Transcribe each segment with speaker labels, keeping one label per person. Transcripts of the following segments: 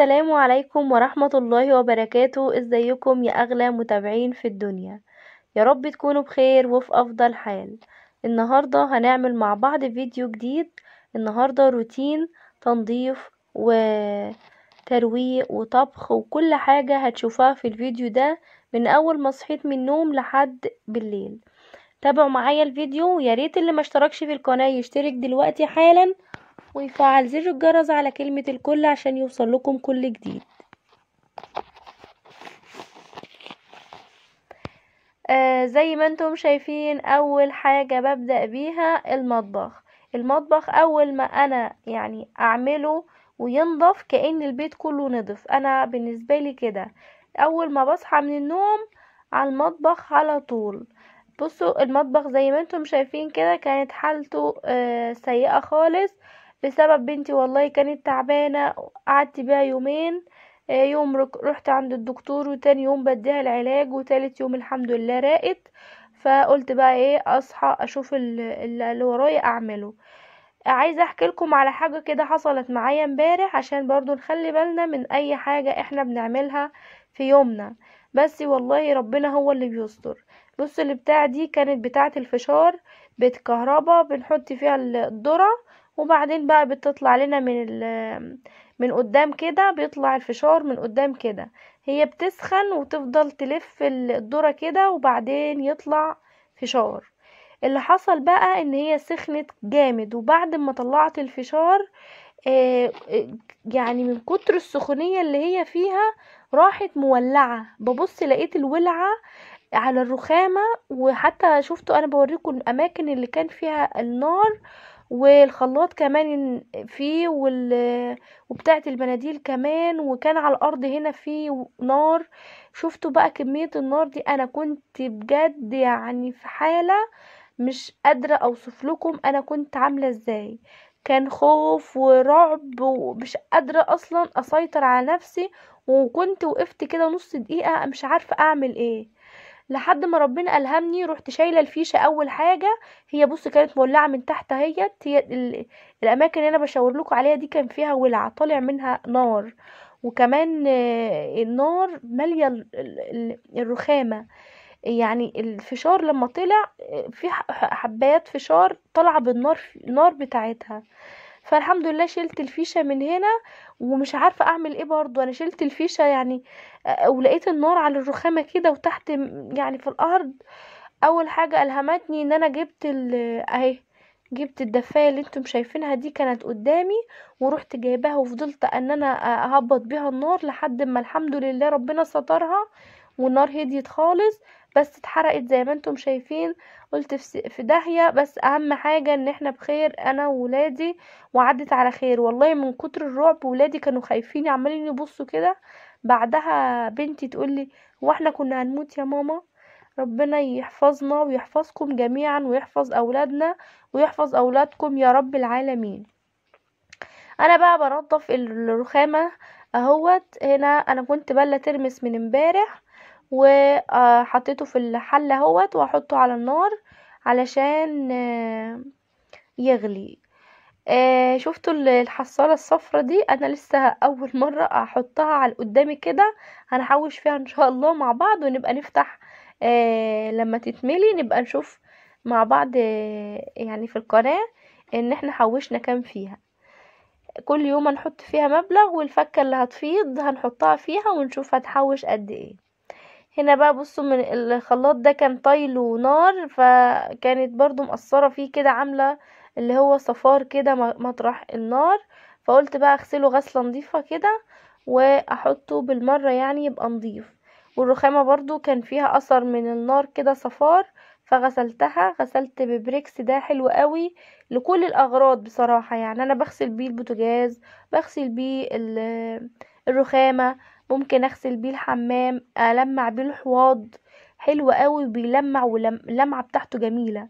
Speaker 1: السلام عليكم ورحمة الله وبركاته. ازيكم يا اغلى متابعين في الدنيا؟ يا رب تكونوا بخير وفي افضل حال. النهاردة هنعمل مع بعض فيديو جديد. النهاردة روتين تنظيف وترويق وطبخ وكل حاجة هتشوفوها في الفيديو ده من اول ما صحيت من النوم لحد بالليل. تابعوا معايا الفيديو، يا ريت اللي ما اشتركش في القناة يشترك دلوقتي حالا ويفعل زر الجرس على كلمة الكل عشان يوصل لكم كل جديد. زي ما انتم شايفين، اول حاجة ببدأ بيها المطبخ اول ما انا يعني اعمله وينضف كأن البيت كله نضف. انا بالنسبة لي كده اول ما بصحى من النوم على المطبخ على طول. بصوا المطبخ زي ما انتم شايفين كده كانت حالته سيئة خالص بسبب بنتي، والله كانت تعبانة. قعدت بيها يومين. يوم رحت عند الدكتور، وتاني يوم بديها العلاج، وتالت يوم الحمد لله راقت. فقلت بقى ايه، اصحى اشوف اللي ورايا اعمله. عايزه احكي لكم على حاجه كده حصلت معايا امبارح عشان برضو نخلي بالنا من اي حاجه احنا بنعملها في يومنا. بس والله ربنا هو اللي بيستر. بص اللي بتاع دي كانت بتاعه الفشار، بتكهربا بنحط فيها الذره، وبعدين بقى بتطلع لنا من قدام كده، بيطلع الفشار من قدام كده. هي بتسخن وتفضل تلف الذره كده وبعدين يطلع فشار. اللي حصل بقى ان هي سخنت جامد، وبعد ما طلعت الفشار يعني من كتر السخونية اللي هي فيها راحت مولعة. ببص لقيت الولعة على الرخامة، وحتى شفتوا انا بوريكم الاماكن اللي كان فيها النار، والخلاط كمان فيه وبتاعة المناديل كمان، وكان على الارض هنا فيه نار. شفتوا بقى كمية النار دي؟ انا كنت بجد يعني في حالة مش قادرة اوصف لكم انا كنت عاملة ازاي. كان خوف ورعب ومش قادرة اصلا اسيطر على نفسي، وكنت وقفت كده نص دقيقة مش عارفة اعمل ايه، لحد ما ربنا الهمني. رحت شايله الفيشه اول حاجه. هي بص كانت مولعه من تحت اهيت. هي الاماكن اللي انا بشاور لكم عليها دي كان فيها ولعه طالع منها نار، وكمان النار ماليه الرخامه. يعني الفشار لما طلع في حبايات فشار طالعه بالنار، النار بتاعتها. فالحمد لله شلت الفيشه من هنا، ومش عارفه اعمل ايه برضو. انا شلت الفيشه يعني ولقيت النار على الرخامه كده وتحت يعني في الارض. اول حاجه الهمتني ان انا جبت اهي، جبت الدفايه اللي انتم شايفينها دي كانت قدامي، ورحت جايباها وفضلت ان انا اهبط بيها النار لحد ما الحمد لله ربنا سترها والنار هديت خالص. بس اتحرقت زي ما انتم شايفين. قلت في داهية، بس اهم حاجة ان احنا بخير انا وولادي، وعدت على خير. والله من كتر الرعب ولادي كانوا خايفين عمالين يبصوا كده. بعدها بنتي تقولي هو احنا كنا هنموت يا ماما؟ ربنا يحفظنا ويحفظكم جميعا ويحفظ اولادنا ويحفظ اولادكم يا رب العالمين. انا بقى بنضف الرخامة اهوت. هنا انا كنت بله ترمس من امبارح، وحطيته في الحلة اهوت، واحطه على النار علشان يغلي. شفتوا الحصالة الصفرة دي؟ انا لسه اول مرة احطها على قدامي كده. هنحوش فيها ان شاء الله مع بعض، ونبقى نفتح لما تتملي نبقى نشوف مع بعض يعني في القناة ان احنا حوشنا كام فيها. كل يوم هنحط فيها مبلغ، والفكة اللي هتفيض هنحطها فيها ونشوف هتحوش قد ايه. هنا بقى بصوا من الخلاط ده كان طايله نار، فكانت برضو مقصرة فيه كده، عاملة اللي هو صفار كده مطرح النار. فقلت بقى اغسله غسلة نظيفة كده واحطه بالمرة يعني يبقى نظيف. والرخامة برضو كان فيها اثر من النار كده صفار، فغسلتها. غسلت ببريكس ده حلو قوي لكل الاغراض بصراحة. يعني انا بغسل بيه البوتاجاز، بغسل بيه الرخامة، ممكن اغسل بيه الحمام، المع بيه الحواض. حلو قوي وبيلمع، واللمعة بتاعته جميلة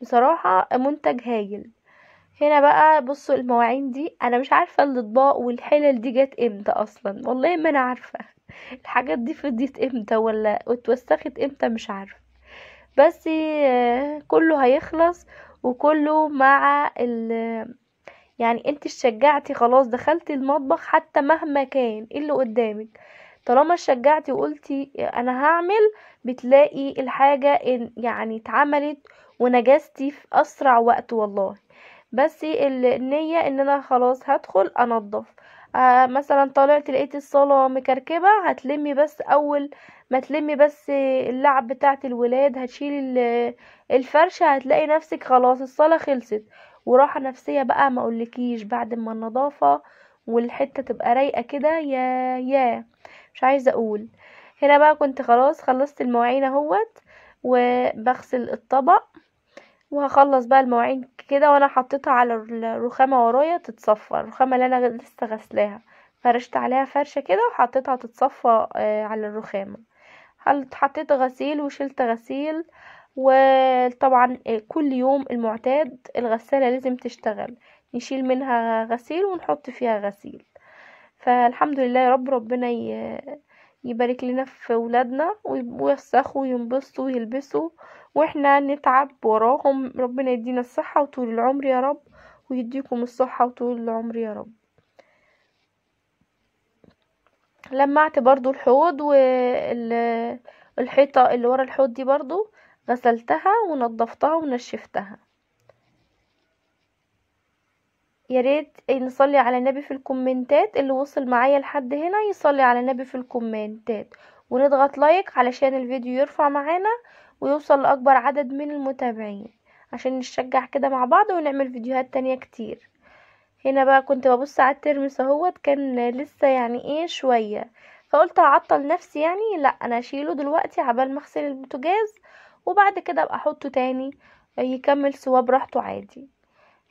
Speaker 1: بصراحة، منتج هايل. هنا بقى بصوا المواعين دي، انا مش عارفة الاطباق والحلل دي جت امتى اصلا، والله ما انا عارفة. الحاجات دي فضيت امتى ولا اتوسخت امتى مش عارفة. بس كله هيخلص، وكله مع يعني انت اتشجعتي خلاص، دخلتي المطبخ حتى مهما كان ايه اللي قدامك، طالما اتشجعتي وقلتي انا هعمل، بتلاقي الحاجة يعني اتعملت ونجزتي في اسرع وقت والله. بس النية ان انا خلاص هدخل انضف. مثلا طلعت لقيت الصالة مكركبة، هتلمي بس اول ما تلمي بس اللعب بتاعت الولاد، هتشيلي الفرشة، هتلاقي نفسك خلاص الصالة خلصت. وراحة نفسية بقى ما اقولكيش بعد ما النظافة والحتة تبقى رايقة كده، يا مش عايزة اقول. هنا بقى كنت خلاص خلصت المواعين اهوت، وبغسل الطبق، وهخلص بقى المواعين كده، وانا حطيتها على الرخامة ورايا تتصفى، الرخامة اللي انا لسه غسلاها، فرشت عليها فرشة كده وحطيتها تتصفى على الرخامة. حطيت غسيل وشلت غسيل. وطبعا كل يوم المعتاد الغسالة لازم تشتغل، نشيل منها غسيل ونحط فيها غسيل. فالحمد لله يا رب، ربنا يبارك لنا في ولادنا ويوسخوا وينبسطوا ويلبسوا، واحنا نتعب وراهم. ربنا يدينا الصحة وطول العمر يا رب، ويديكم الصحة وطول العمر يا رب. لمعت برضو الحوض والحيطة اللي ورا الحوض دي برضو غسلتها ونضفتها ونشفتها. يا ريت نصلي على النبي في الكومنتات، اللي وصل معايا لحد هنا يصلي على النبي في الكومنتات، ونضغط لايك علشان الفيديو يرفع معانا ويوصل لأكبر عدد من المتابعين، عشان نشجع كده مع بعض ونعمل فيديوهات تانية كتير. هنا بقى كنت ببص على الترمس اهوت، كان لسه يعني ايه شوية، فقلت اعطل نفسي يعني، لا انا اشيله دلوقتي عبال ما اغسل البوتاجاز، وبعد كده ابقى احطه تاني يكمل سوا براحته عادي.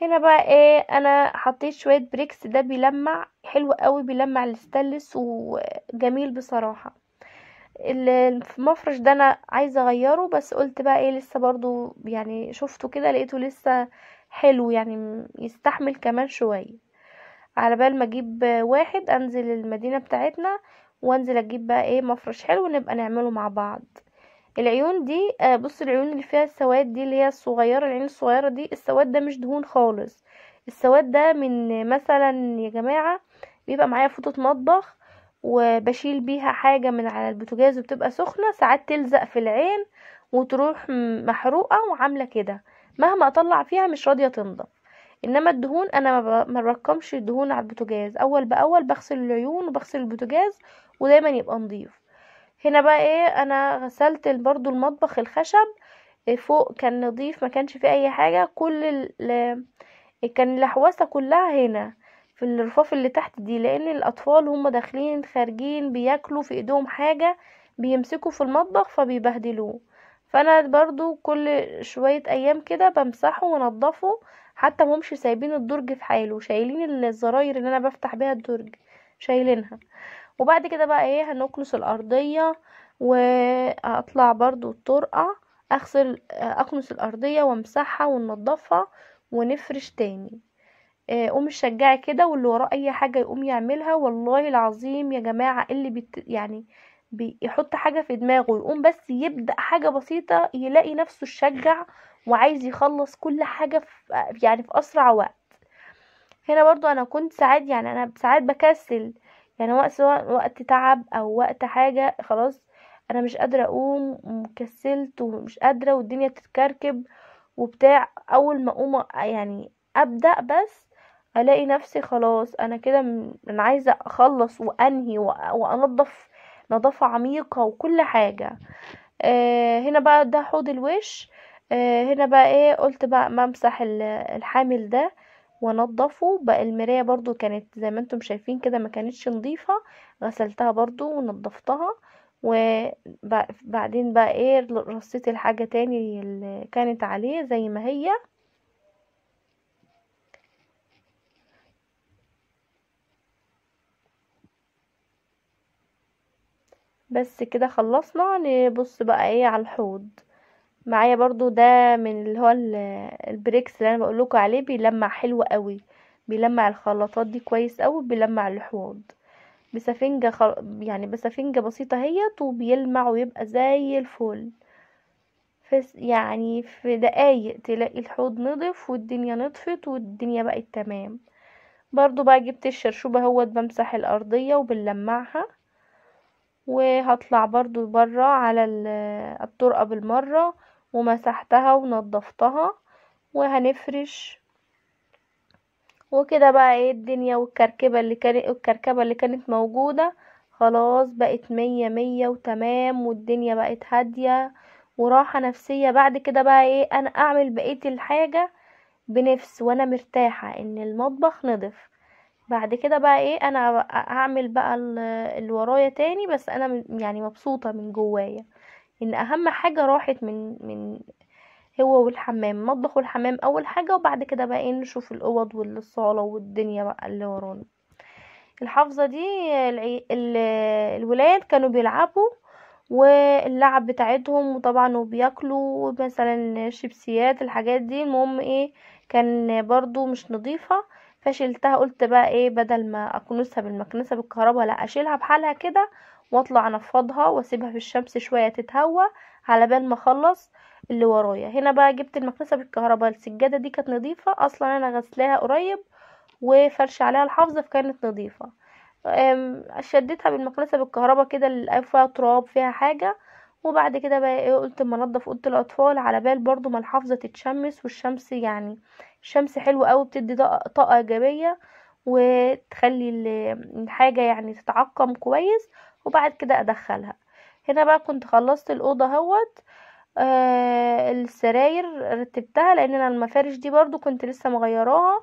Speaker 1: هنا بقى ايه، انا حطيت شوية بريكس، ده بيلمع حلو قوي، بيلمع الستانلس وجميل بصراحة. المفرش ده انا عايزة اغيره، بس قلت بقى ايه لسه برضو يعني شفته كده لقيته لسه حلو يعني يستحمل كمان شوية، على بال ما اجيب واحد انزل المدينة بتاعتنا وانزل اجيب بقى ايه مفرش حلو نبقى نعمله مع بعض. العيون دي بص العيون اللي فيها السواد دي اللي هي الصغيرة، العين الصغيرة دي السواد ده مش دهون خالص، السواد ده من مثلا يا جماعة بيبقى معايا فوطة مطبخ وبشيل بيها حاجة من على البوتاجاز وبتبقى سخنة، ساعات تلزق في العين وتروح محروقة وعاملة كده، مهما اطلع فيها مش راضية تنضف. انما الدهون انا ما برقمش الدهون على البوتاجاز، اول باول بغسل العيون وبغسل البوتاجاز ودايما يبقى نضيف. هنا بقى ايه انا غسلت برضو المطبخ الخشب، فوق كان نضيف ما كانش فيه اي حاجة، كل كان الحواسة كلها هنا في الرفاف اللي تحت دي، لان الاطفال هم داخلين خارجين بياكلوا في ايدهم حاجة بيمسكوا في المطبخ فبيبهدلوه، فانا برضو كل شوية ايام كده بمسحه ونضفه، حتى مهمش سايبين الدرج في حاله، شايلين الزراير اللي انا بفتح بيها الدرج شايلينها. وبعد كده بقى ايه هنكنس الارضية، واطلع برضو الطرقة اغسل اكنس الارضية وامسحها وننضفها ونفرش تاني. قوم الشجاعي كده، واللي وراه اي حاجة يقوم يعملها، والله العظيم يا جماعة اللي يعني بيحط حاجة في دماغه يقوم بس يبدأ حاجة بسيطة يلاقي نفسه الشجع وعايز يخلص كل حاجة في يعني في اسرع وقت. هنا برضو انا كنت ساعات يعني انا ساعات بكسل، يعني وقت تعب او وقت حاجة خلاص انا مش قادرة اقوم وكسلت ومش قادرة والدنيا بتتكركب وبتاع، اول ما اقوم يعني ابدأ بس الاقي نفسي خلاص انا كده انا عايزة اخلص وانهي وانضف نظافة عميقة وكل حاجة. هنا بقى ده حوض الوش. هنا بقى ايه قلت بقى ما امسح الحامل ده وانضفه بقى، المراية برضو كانت زي ما انتم شايفين كده ما كانتش نظيفة، غسلتها برضو ونضفتها. وبعدين بقى ايه رصيت الحاجة تاني اللي كانت عليه زي ما هي. بس كده خلصنا، نبص بقى ايه على الحوض. معايا برضو ده من اللي هو البريكس اللي انا بقولكوا عليه، بيلمع حلو قوي، بيلمع الخلاطات دي كويس قوي، بيلمع الحوض بسفنجة يعني بسفنجة بسيطة هيت وبيلمع ويبقى زي الفل، يعني في دقايق تلاقي الحوض نضف والدنيا نطفت والدنيا بقت تمام. برضو بقى جبت الشرشوبة اهوت بمسح الارضية وبنلمعها، وهطلع برضو برا على الطرقة بالمرة ومسحتها ونضفتها، وهنفرش. وكده بقى ايه الدنيا، والكركبة اللي كانت موجودة خلاص بقت مية مية وتمام، والدنيا بقت هادية وراحة نفسية. بعد كده بقى ايه انا اعمل بقية الحاجة بنفس وانا مرتاحة ان المطبخ نضف. بعد كده بقى ايه انا هعمل بقى اللي ورايا تاني، بس انا يعني مبسوطة من جوايا ان اهم حاجة راحت من هو والحمام، المطبخ والحمام اول حاجة، وبعد كده بقى ايه نشوف الاوض والصالة والدنيا بقى اللي ورانا. الحافظة دي الولاد كانوا بيلعبوا واللعب بتاعتهم، وطبعا وبياكلوا مثلا شيبسيات الحاجات دي. المهم ايه كان برضو مش نظيفة، فشلتها. قلت بقى ايه بدل ما اكنسها بالمكنسة بالكهرباء، لا اشيلها بحالها كده واطلع انفضها واسيبها في الشمس شوية تتهوى على بال ما اخلص اللي ورايا. هنا بقى جبت المكنسة بالكهرباء، السجادة دي كانت نظيفة اصلا، انا غسلاها قريب وفرش عليها الحافظة فكانت نظيفة. شديتها بالمكنسة بالكهرباء كده اللي فيها تراب فيها حاجة. وبعد كده بقى ايه قلت اما انضف اوضه الاطفال على بال برضو ما الحافظه تتشمس، والشمس يعني الشمس حلوه قوي بتدي طاقه ايجابيه وتخلي الحاجه يعني تتعقم كويس. وبعد كده ادخلها. هنا بقى كنت خلصت الاوضه اهوت. السراير رتبتها لان انا المفارش دي برضو كنت لسه مغيراها،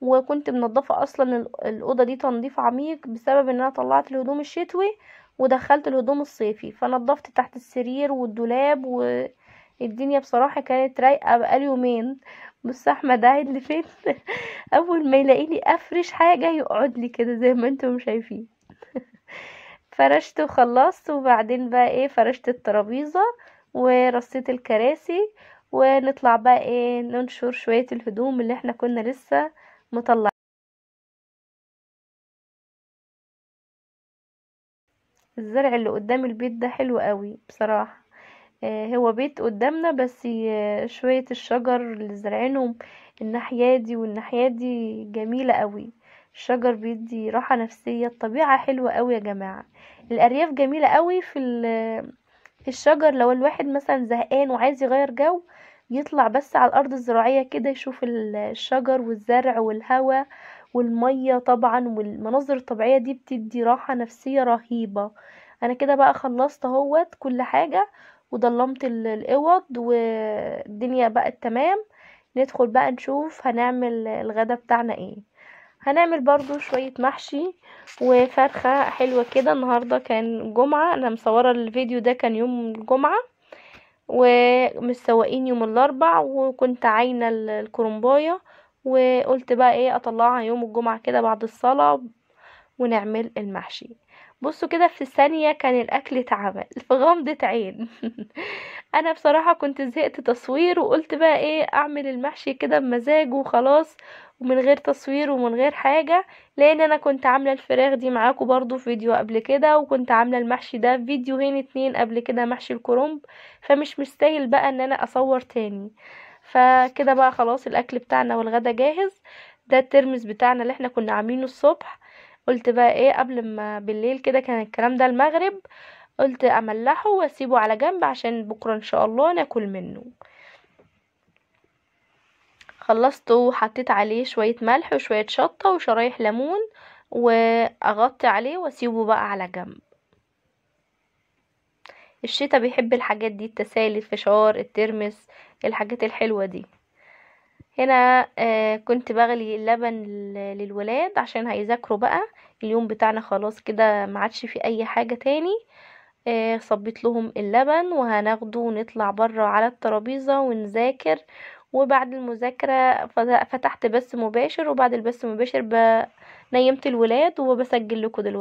Speaker 1: وكنت منضفه اصلا الاوضه دي تنظيف عميق بسبب ان انا طلعت الهدوم الشتوي ودخلت الهدوم الصيفي، فنضفت تحت السرير والدولاب، والدنيا بصراحه كانت رايقه بقالي يومين. بص احمد قاعد لي فين اول ما يلاقيني افرش حاجه يقعد لي كده زي ما انتم شايفين. فرشت وخلصت، وبعدين بقى ايه فرشت الترابيزة ورصيت الكراسي، ونطلع بقى ايه ننشر شوية الهدوم اللي احنا كنا لسه مطلع. الزرع اللي قدام البيت ده حلو قوي بصراحة. هو بيت قدامنا بس شوية الشجر اللي زرعينهم الناحية دي والناحية دي جميلة قوي. الشجر بيدي راحة نفسية، الطبيعة حلوة قوي يا جماعة. الأرياف جميلة قوي في الشجر. لو الواحد مثلا زهقان وعايز يغير جو يطلع بس على الأرض الزراعية كده يشوف الشجر والزرع والهواء والمية طبعا، والمناظر الطبيعية دي بتدي راحة نفسية رهيبة. انا كده بقى خلصت اهوت كل حاجة وضلمت الاوض والدنيا بقت تمام. ندخل بقى نشوف هنعمل الغدا بتاعنا ايه. هنعمل برضو شوية محشي وفرخة حلوة كده. النهاردة كان جمعة، انا مصورة الفيديو ده كان يوم الجمعة، ومسوقين يوم الاربع، وكنت عاينة الكرنباية وقلت بقى ايه اطلعها يوم الجمعة كده بعد الصلاة ونعمل المحشي. بصوا كده في ثانية كان الاكل اتعمل في غمضة عين. انا بصراحة كنت زهقت تصوير وقلت بقى ايه اعمل المحشي كده بمزاج وخلاص، ومن غير تصوير ومن غير حاجة. لان انا كنت عاملة الفراخ دي معاكم برضو في فيديو قبل كده، وكنت عاملة المحشي ده في فيديوهين اتنين قبل كده محشي الكرنب، فمش مستاهل بقى ان انا اصور تاني. فكده بقى خلاص الاكل بتاعنا والغدا جاهز. ده الترمس بتاعنا اللي احنا كنا عاملينه الصبح. قلت بقى ايه قبل ما بالليل كده كان الكلام ده المغرب، قلت املحه واسيبه على جنب عشان بكره ان شاء الله ناكل منه. خلصته وحطيت عليه شويه ملح وشويه شطه وشرايح ليمون، واغطي عليه واسيبه بقى على جنب. الشتا بيحب الحاجات دي، التسالي الفشار الترمس الحاجات الحلوه دي. هنا كنت بغلي اللبن للولاد عشان هيذاكروا بقى. اليوم بتاعنا خلاص كده ما عادش في اي حاجه تاني. صبيت لهم اللبن وهناخده ونطلع بره على الترابيزة ونذاكر. وبعد المذاكرة فتحت بث مباشر، وبعد البث المباشر نيمت الولاد وبسجل لكم دلوقتي.